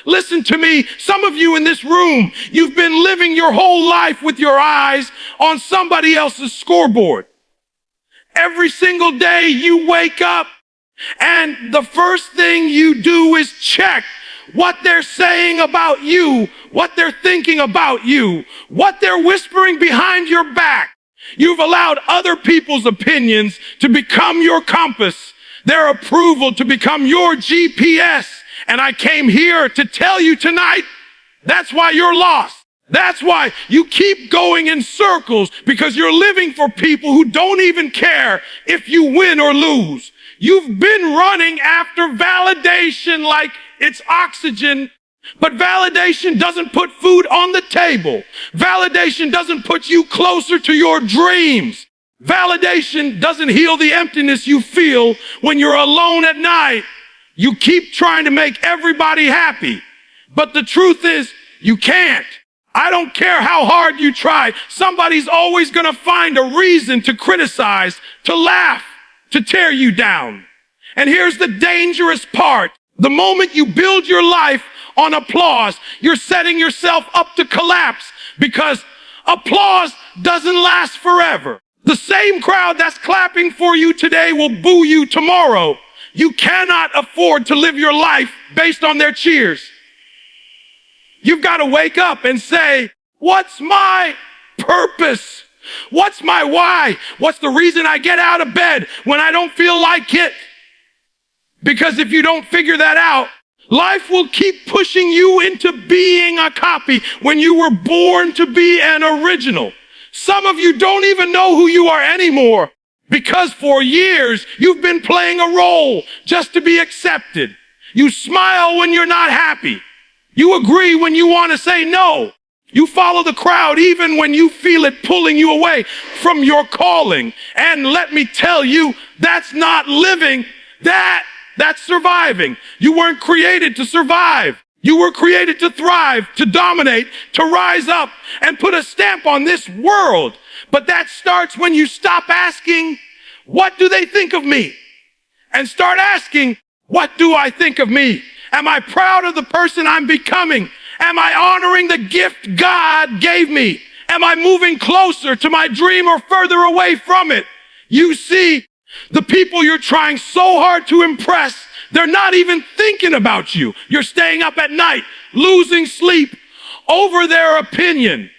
Listen to me. Some of you in this room, you've been living your whole life with your eyes on somebody else's scoreboard. Every single day you wake up and the first thing you do is check what they're saying about you, what they're thinking about you, what they're whispering behind your back. You've allowed other people's opinions to become your compass, their approval to become your GPS. And I came here to tell you tonight, that's why you're lost. That's why you keep going in circles, because you're living for people who don't even care if you win or lose. You've been running after validation like it's oxygen, but validation doesn't put food on the table. Validation doesn't put you closer to your dreams. Validation doesn't heal the emptiness you feel when you're alone at night. You keep trying to make everybody happy, but the truth is you can't. I don't care how hard you try. Somebody's always going to find a reason to criticize, to laugh, to tear you down. And here's the dangerous part. The moment you build your life on applause, you're setting yourself up to collapse, because applause doesn't last forever. The same crowd that's clapping for you today will boo you tomorrow. You cannot afford to live your life based on their cheers. You've got to wake up and say, what's my purpose? What's my why? What's the reason I get out of bed when I don't feel like it? Because if you don't figure that out, life will keep pushing you into being a copy when you were born to be an original. Some of you don't even know who you are anymore, because for years you've been playing a role just to be accepted. You smile when you're not happy. You agree when you want to say no. You follow the crowd even when you feel it pulling you away from your calling. And let me tell you, that's not living. That's surviving. You weren't created to survive. You were created to thrive, to dominate, to rise up and put a stamp on this world. But that starts when you stop asking, what do they think of me? And start asking, what do I think of me? Am I proud of the person I'm becoming? Am I honoring the gift God gave me? Am I moving closer to my dream or further away from it? You see, the people you're trying so hard to impress, they're not even thinking about you. You're staying up at night, losing sleep over their opinion.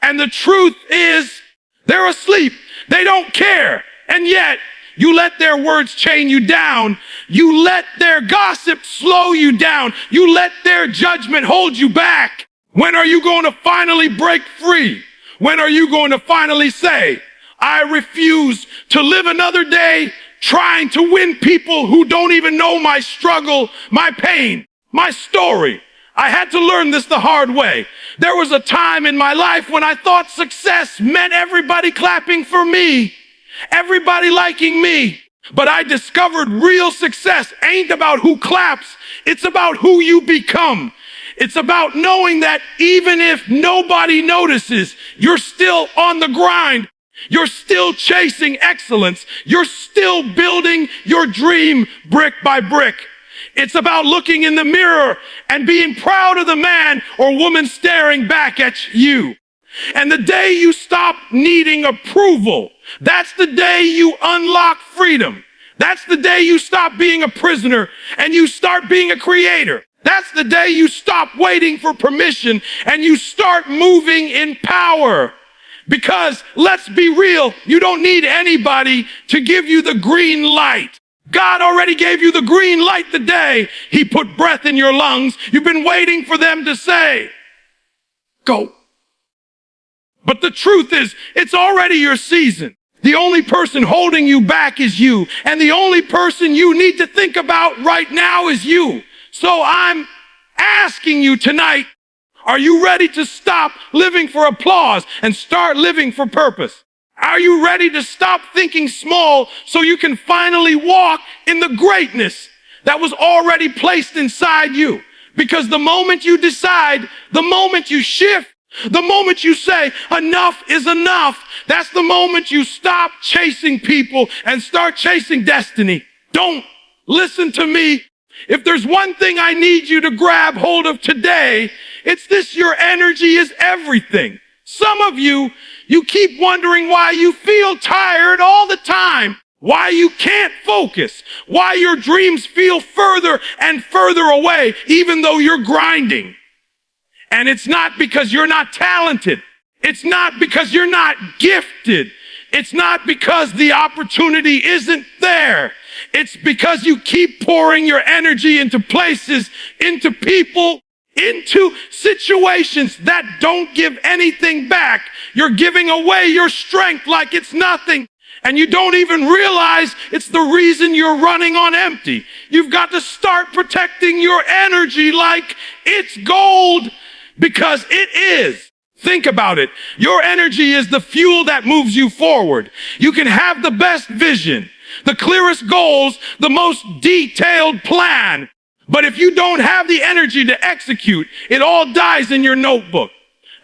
And the truth is, they're asleep. They don't care. And yet, you let their words chain you down. You let their gossip slow you down. You let their judgment hold you back. When are you going to finally break free? When are you going to finally say, I refuse to live another day trying to win people who don't even know my struggle, my pain, my story? I had to learn this the hard way. There was a time in my life when I thought success meant everybody clapping for me, everybody liking me. But I discovered real success ain't about who claps. It's about who you become. It's about knowing that even if nobody notices, you're still on the grind. You're still chasing excellence. You're still building your dream brick by brick. It's about looking in the mirror and being proud of the man or woman staring back at you. And the day you stop needing approval, that's the day you unlock freedom. That's the day you stop being a prisoner and you start being a creator. That's the day you stop waiting for permission and you start moving in power. Because let's be real, you don't need anybody to give you the green light. God already gave you the green light the day He put breath in your lungs. You've been waiting for them to say, go. But the truth is, it's already your season. The only person holding you back is you. And the only person you need to think about right now is you. So I'm asking you tonight, are you ready to stop living for applause and start living for purpose? Are you ready to stop thinking small so you can finally walk in the greatness that was already placed inside you? Because the moment you decide, the moment you shift, the moment you say, enough is enough, that's the moment you stop chasing people and start chasing destiny. Don't listen to me. If there's one thing I need you to grab hold of today, it's this: your energy is everything. Some of you keep wondering why you feel tired all the time, why you can't focus, why your dreams feel further and further away, even though you're grinding. And it's not because you're not talented. It's not because you're not gifted. It's not because the opportunity isn't there. It's because you keep pouring your energy into places, into people, into situations that don't give anything back. You're giving away your strength like it's nothing. And you don't even realize it's the reason you're running on empty. You've got to start protecting your energy like it's gold, because it is. Think about it. Your energy is the fuel that moves you forward. You can have the best vision, the clearest goals, the most detailed plan. But if you don't have the energy to execute, it all dies in your notebook.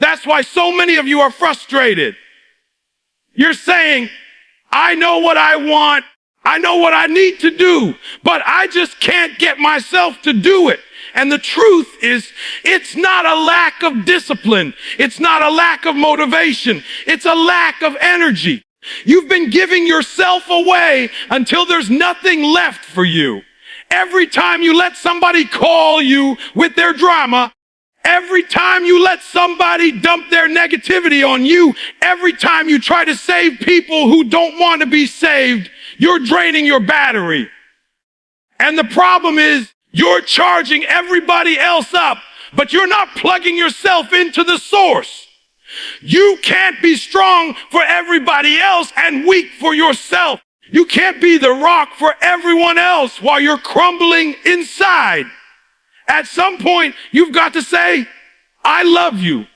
That's why so many of you are frustrated. You're saying, I know what I want. I know what I need to do, but I just can't get myself to do it. And the truth is, it's not a lack of discipline. It's not a lack of motivation. It's a lack of energy. You've been giving yourself away until there's nothing left for you. Every time you let somebody call you with their drama, every time you let somebody dump their negativity on you, every time you try to save people who don't want to be saved, you're draining your battery. And the problem is, you're charging everybody else up, but you're not plugging yourself into the source. You can't be strong for everybody else and weak for yourself. You can't be the rock for everyone else while you're crumbling inside. At some point, you've got to say, I love you,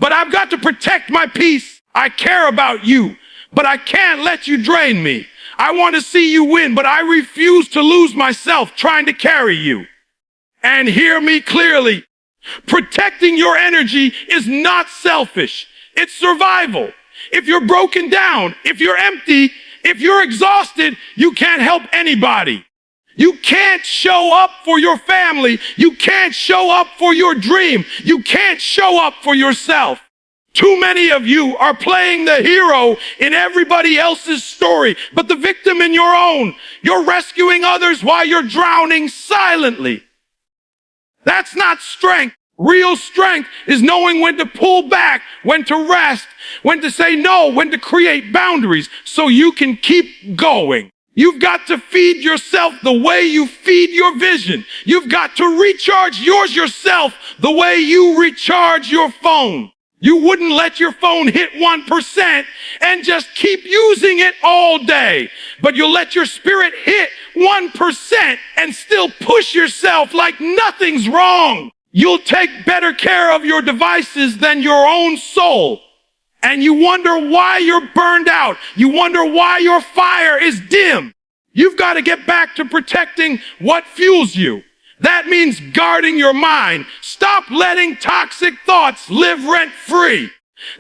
but I've got to protect my peace. I care about you, but I can't let you drain me. I want to see you win, but I refuse to lose myself trying to carry you. And hear me clearly. Protecting your energy is not selfish. It's survival. If you're broken down, if you're empty, if you're exhausted, you can't help anybody. You can't show up for your family. You can't show up for your dream. You can't show up for yourself. Too many of you are playing the hero in everybody else's story, but the victim in your own. You're rescuing others while you're drowning silently. That's not strength. Real strength is knowing when to pull back, when to rest, when to say no, when to create boundaries so you can keep going. You've got to feed yourself the way you feed your vision. You've got to recharge yourself the way you recharge your phone. You wouldn't let your phone hit 1% and just keep using it all day. But you'll let your spirit hit 1% and still push yourself like nothing's wrong. You'll take better care of your devices than your own soul. And you wonder why you're burned out. You wonder why your fire is dim. You've got to get back to protecting what fuels you. That means guarding your mind. Stop letting toxic thoughts live rent-free.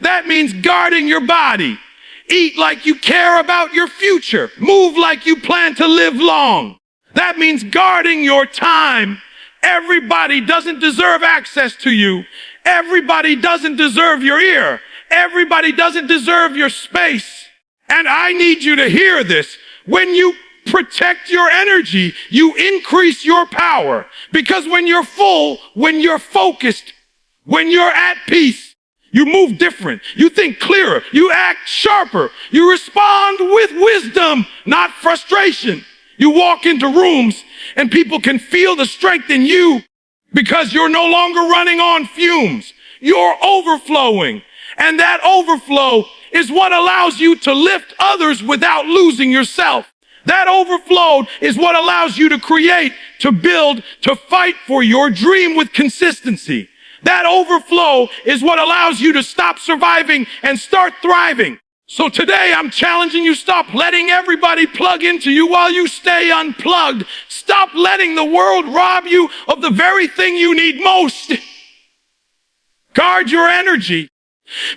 That means guarding your body. Eat like you care about your future. Move like you plan to live long. That means guarding your time. Everybody doesn't deserve access to you. Everybody doesn't deserve your ear. Everybody doesn't deserve your space. And I need you to hear this. When you protect your energy, you increase your power. Because when you're full, when you're focused, when you're at peace, you move different. You think clearer. You act sharper. You respond with wisdom, not frustration. You walk into rooms and people can feel the strength in you because you're no longer running on fumes. You're overflowing. And that overflow is what allows you to lift others without losing yourself. That overflow is what allows you to create, to build, to fight for your dream with consistency. That overflow is what allows you to stop surviving and start thriving. So today I'm challenging you, stop letting everybody plug into you while you stay unplugged. Stop letting the world rob you of the very thing you need most. Guard your energy.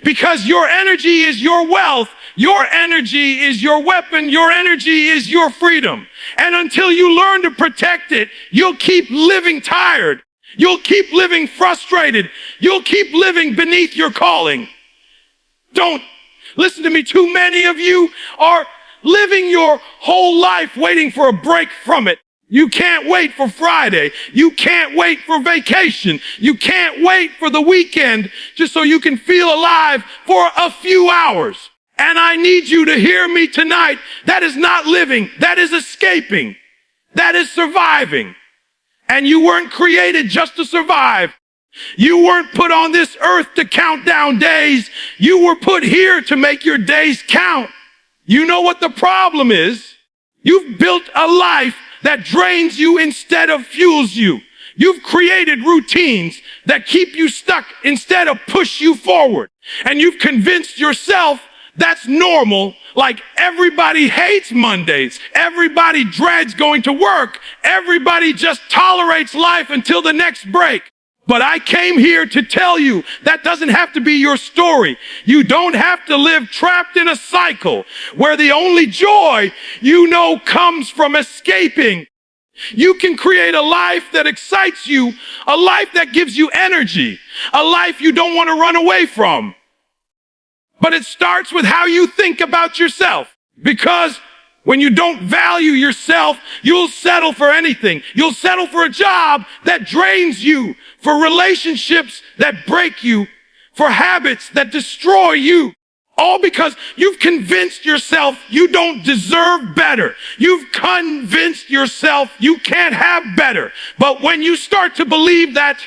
Because your energy is your wealth. Your energy is your weapon. Your energy is your freedom. And until you learn to protect it, you'll keep living tired. You'll keep living frustrated. You'll keep living beneath your calling. Don't listen to me. Too many of you are living your whole life waiting for a break from it. You can't wait for Friday. You can't wait for vacation. You can't wait for the weekend just so you can feel alive for a few hours. And I need you to hear me tonight. That is not living. That is escaping. That is surviving. And you weren't created just to survive. You weren't put on this earth to count down days. You were put here to make your days count. You know what the problem is? You've built a life that drains you instead of fuels you. You've created routines that keep you stuck instead of push you forward. And you've convinced yourself that's normal, like everybody hates Mondays. Everybody dreads going to work. Everybody just tolerates life until the next break. But I came here to tell you that doesn't have to be your story. You don't have to live trapped in a cycle where the only joy you know comes from escaping. You can create a life that excites you, a life that gives you energy, a life you don't want to run away from. But it starts with how you think about yourself. Because when you don't value yourself, you'll settle for anything. You'll settle for a job that drains you, for relationships that break you, for habits that destroy you. All because you've convinced yourself you don't deserve better. You've convinced yourself you can't have better. But when you start to believe that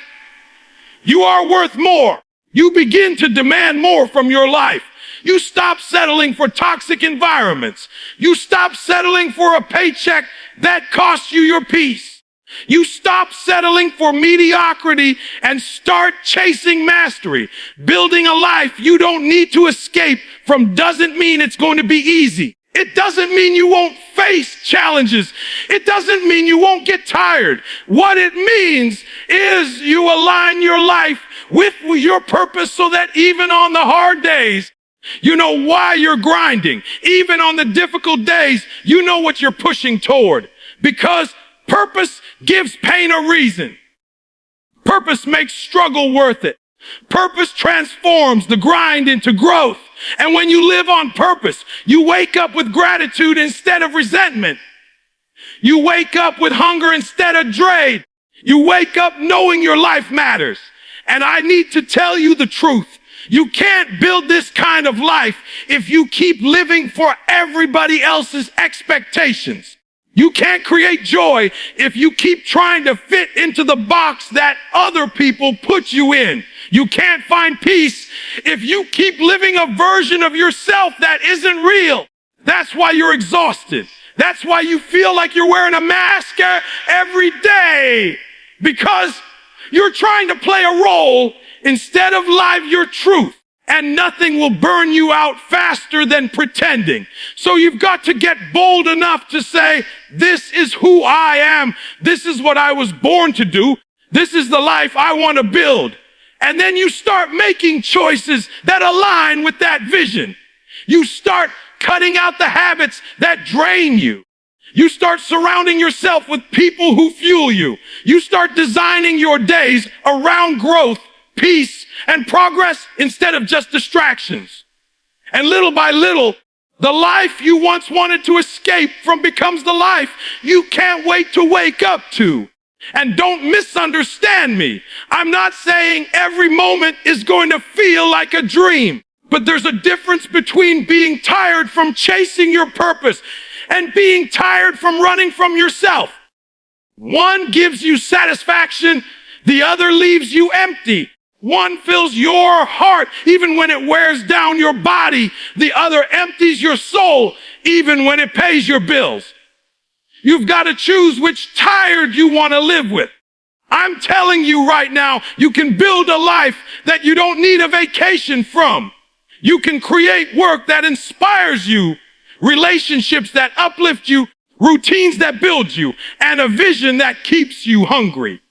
you are worth more, you begin to demand more from your life. You stop settling for toxic environments. You stop settling for a paycheck that costs you your peace. You stop settling for mediocrity and start chasing mastery. Building a life you don't need to escape from doesn't mean it's going to be easy. It doesn't mean you won't face challenges. It doesn't mean you won't get tired. What it means is you align your life with your purpose so that even on the hard days, you know why you're grinding. Even on the difficult days, you know what you're pushing toward. Because purpose gives pain a reason. Purpose makes struggle worth it. Purpose transforms the grind into growth. And when you live on purpose, you wake up with gratitude instead of resentment. You wake up with hunger instead of dread. You wake up knowing your life matters. And I need to tell you the truth. You can't build this kind of life if you keep living for everybody else's expectations. You can't create joy if you keep trying to fit into the box that other people put you in. You can't find peace if you keep living a version of yourself that isn't real. That's why you're exhausted. That's why you feel like you're wearing a mask every day. Because you're trying to play a role instead of live your truth. And nothing will burn you out faster than pretending. So you've got to get bold enough to say, this is who I am. This is what I was born to do. This is the life I want to build. And then you start making choices that align with that vision. You start cutting out the habits that drain you. You start surrounding yourself with people who fuel you. You start designing your days around growth, peace, and progress instead of just distractions. And little by little, the life you once wanted to escape from becomes the life you can't wait to wake up to. And don't misunderstand me. I'm not saying every moment is going to feel like a dream. But there's a difference between being tired from chasing your purpose and being tired from running from yourself. One gives you satisfaction, the other leaves you empty. One fills your heart even when it wears down your body. The other empties your soul even when it pays your bills. You've got to choose which tired you want to live with. I'm telling you right now, you can build a life that you don't need a vacation from. You can create work that inspires you, relationships that uplift you, routines that build you, and a vision that keeps you hungry.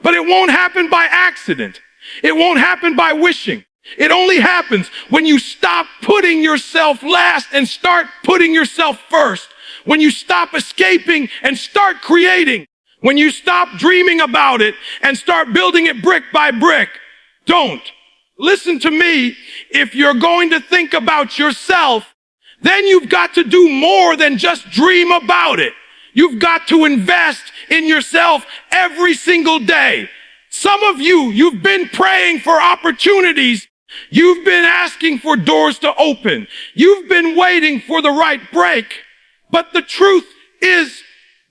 But it won't happen by accident. It won't happen by wishing. It only happens when you stop putting yourself last and start putting yourself first. When you stop escaping and start creating. When you stop dreaming about it and start building it brick by brick. Don't. Listen to me. If you're going to think about yourself, then you've got to do more than just dream about it. You've got to invest in yourself every single day. Some of you, you've been praying for opportunities. You've been asking for doors to open. You've been waiting for the right break. But the truth is,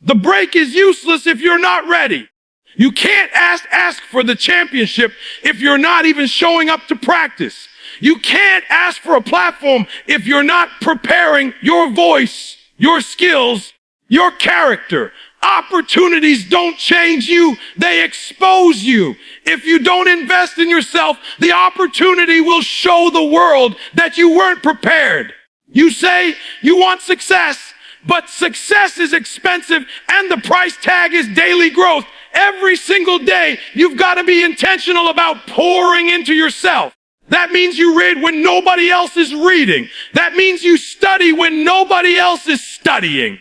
the break is useless if you're not ready. You can't ask for the championship if you're not even showing up to practice. You can't ask for a platform if you're not preparing your voice, your skills, your character. Opportunities don't change you, they expose you. If you don't invest in yourself, the opportunity will show the world that you weren't prepared. You say you want success, but success is expensive and the price tag is daily growth. Every single day, you've got to be intentional about pouring into yourself. That means you read when nobody else is reading. That means you study when nobody else is studying.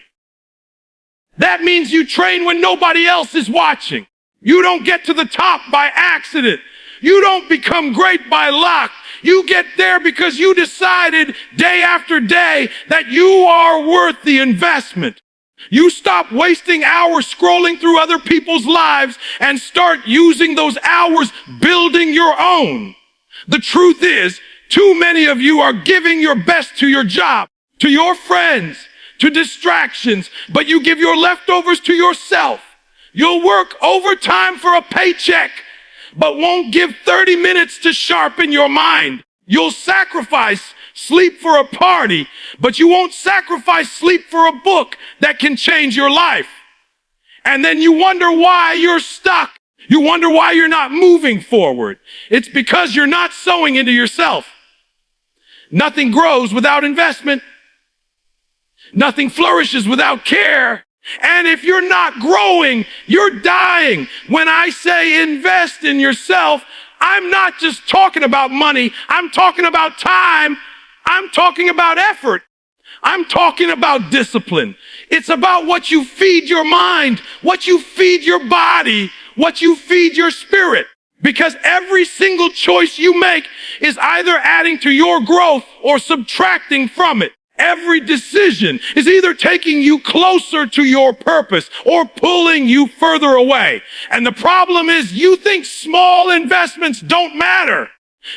That means you train when nobody else is watching. You don't get to the top by accident. You don't become great by luck. You get there because you decided day after day that you are worth the investment. You stop wasting hours scrolling through other people's lives and start using those hours building your own. The truth is, too many of you are giving your best to your job, to your friends, to distractions, but you give your leftovers to yourself. You'll work overtime for a paycheck, but won't give 30 minutes to sharpen your mind. You'll sacrifice sleep for a party, but you won't sacrifice sleep for a book that can change your life. And then you wonder why you're stuck. You wonder why you're not moving forward. It's because you're not sowing into yourself. Nothing grows without investment. Nothing flourishes without care. And if you're not growing, you're dying. When I say invest in yourself, I'm not just talking about money. I'm talking about time. I'm talking about effort. I'm talking about discipline. It's about what you feed your mind, what you feed your body, what you feed your spirit. Because every single choice you make is either adding to your growth or subtracting from it. Every decision is either taking you closer to your purpose or pulling you further away. And the problem is you think small investments don't matter.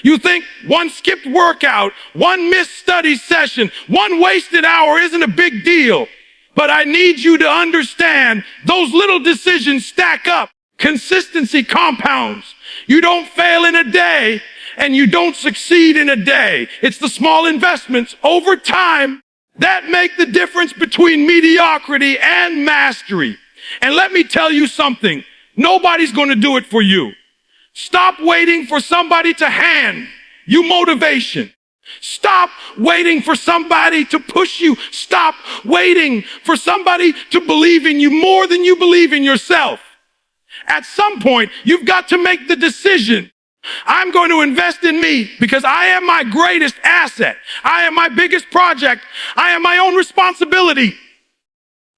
You think one skipped workout, one missed study session, one wasted hour isn't a big deal. But I need you to understand those little decisions stack up. Consistency compounds. You don't fail in a day and you don't succeed in a day. It's the small investments over time that make the difference between mediocrity and mastery. And let me tell you something. Nobody's going to do it for you. Stop waiting for somebody to hand you motivation. Stop waiting for somebody to push you. Stop waiting for somebody to believe in you more than you believe in yourself. At some point, you've got to make the decision. I'm going to invest in me because I am my greatest asset. I am my biggest project. I am my own responsibility.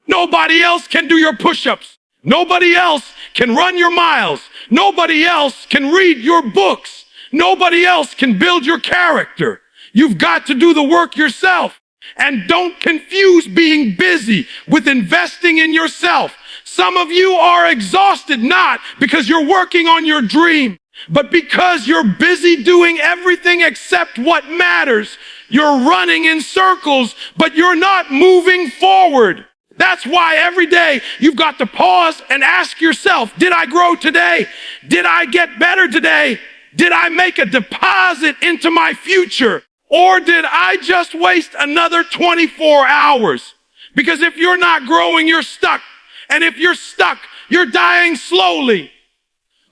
Nobody else can do your push-ups. Nobody else can run your miles. Nobody else can read your books. Nobody else can build your character. You've got to do the work yourself. And don't confuse being busy with investing in yourself. Some of you are exhausted not because you're working on your dream, but because you're busy doing everything except what matters. You're running in circles, but you're not moving forward. That's why every day you've got to pause and ask yourself, did I grow today? Did I get better today? Did I make a deposit into my future? Or did I just waste another 24 hours? Because if you're not growing, you're stuck. And if you're stuck, you're dying slowly.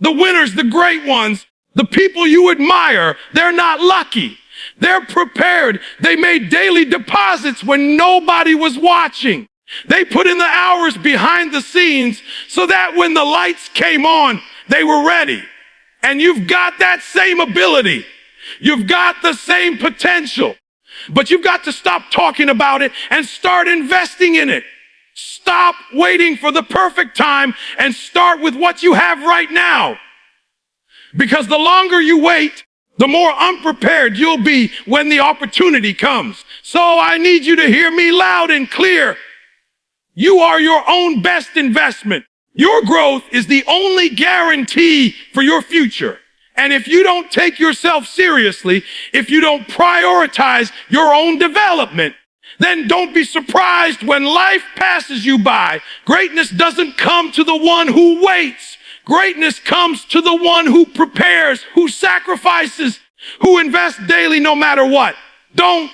The winners, the great ones, the people you admire, they're not lucky. They're prepared. They made daily deposits when nobody was watching. They put in the hours behind the scenes so that when the lights came on, they were ready. And you've got that same ability. You've got the same potential, but you've got to stop talking about it and start investing in it. Stop waiting for the perfect time and start with what you have right now. Because the longer you wait, the more unprepared you'll be when the opportunity comes. So I need you to hear me loud and clear. You are your own best investment. Your growth is the only guarantee for your future. And if you don't take yourself seriously, if you don't prioritize your own development, then don't be surprised when life passes you by. Greatness doesn't come to the one who waits. Greatness comes to the one who prepares, who sacrifices, who invests daily no matter what. Don't